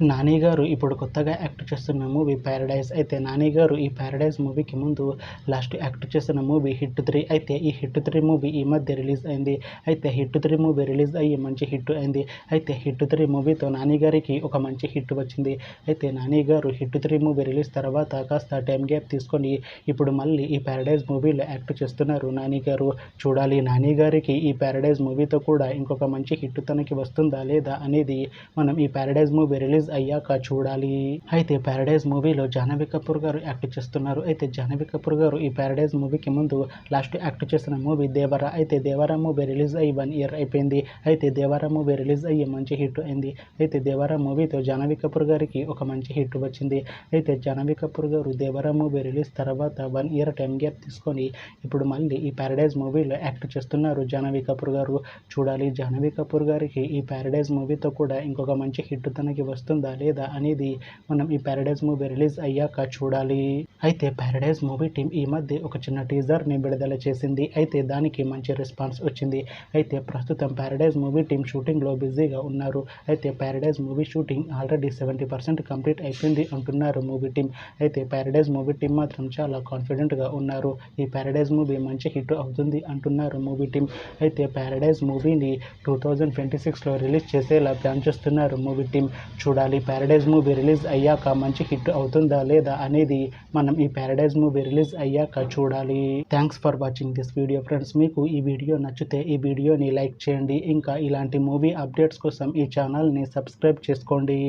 నాని గారు ఇప్పుడు కొత్తగా యాక్ట్ చేస్తున్న మూవీ ప్యారడైజ్. అయితే నాని గారు ఈ ప్యారడైజ్ మూవీకి ముందు లాస్ట్ యాక్ట్ చేసిన మూవీ హిట్ 3. అయితే ఈ హిట్ 3 మూవీ ఈ మధ్య రిలీజ్ అయింది. అయితే హిట్ 3 మూవీ రిలీజ్ అయ్యి మంచి హిట్ అయింది. అయితే హిట్ 3 మూవీతో నాని గారికి ఒక మంచి హిట్ వచ్చింది. అయితే నాని గారు హిట్ 3 మూవీ రిలీజ్ తర్వాత కాస్త టైం గ్యాప్ తీసుకొని ఇప్పుడు మళ్ళీ ఈ ప్యారడైజ్ మూవీలో యాక్ట్ చేస్తున్నారు నాని గారు. చూడాలి నాని గారికి ఈ ప్యారడైజ్ మూవీతో కూడా ఇంకొక మంచి హిట్ తనకి వస్తుందా లేదా అనేది మనం ఈ ప్యారడైజ్ మూవీ రిలీజ్ అయ్యాక చూడాలి. అయితే ప్యారడైజ్ మూవీలో జాహ్నవి కపూర్ గారు యాక్ట్ చేస్తున్నారు. అయితే జాహ్నవి కపూర్ గారు ఈ ప్యారడైజ్ మూవీకి ముందు లాస్ట్ యాక్ట్ చేసిన మూవీ దేవర. అయితే దేవర మూవీ రిలీజ్ అయ్యి 1 ఇయర్ అయిపోయింది. అయితే దేవర మూవీ రిలీజ్ అయ్యి మంచి హిట్ అయింది. అయితే దేవర మూవీతో జాహ్నవి కపూర్ గారికి ఒక మంచి హిట్ వచ్చింది. అయితే జాహ్నవి కపూర్ గారు దేవర మూవీ రిలీజ్ తర్వాత 1 ఇయర్ టైం గ్యాప్ తీసుకొని ఇప్పుడు మళ్ళీ ఈ ప్యారడైజ్ మూవీలో యాక్ట్ చేస్తున్నారు జాహ్నవి కపూర్ గారు. చూడాలి జాహ్నవి కపూర్ గారికి ఈ ప్యారడైజ్ మూవీతో కూడా ఇంకొక మంచి హిట్ తనకి వస్తుందా లేదా అనేది మనం ఈ ప్యారడైజ్ మూవీ రిలీజ్ అయ్యాక చూడాలి. అయితే ప్యారడైజ్ మూవీ టీం ఈ మధ్య ఒక చిన్న టీజర్ని విడుదల చేసింది. అయితే దానికి మంచి రెస్పాన్స్ వచ్చింది. అయితే ప్రస్తుతం ప్యారడైజ్ మూవీ టీం షూటింగ్లో బిజీగా ఉన్నారు. అయితే Paradise movie shooting already 70% complete అయిపోయింది అంటున్నారు మూవీ టీం. అయితే ప్యారడైజ్ మూవీ టీం మాత్రం చాలా కాన్ఫిడెంట్గా ఉన్నారు. ఈ ప్యారడైజ్ మూవీ మంచి హిట్ అవుతుంది అంటున్నారు మూవీ టీం. అయితే ప్యారడైజ్ మూవీని 2026లో రిలీజ్ చేసేలా ప్లాన్ చేస్తున్నారు మూవీ టీం. చూడాలి ప్యారడైజ్ మూవీ రిలీజ్ అయ్యాక మంచి హిట్ అవుతుందా లేదా అనేది మనం ఈ ప్యారడైజ్ మూవీ రిలీజ్ అయ్యాక చూడాలి. Thanks for watching this video friends. మీకు ఈ వీడియో నచ్చితే ఈ వీడియోని లైక్ చేయండి. ఇంకా ఇలాంటి మూవీ అప్డేట్స్ కోసం ఈ ఛానల్ని సబ్స్క్రైబ్ చేసుకోండి.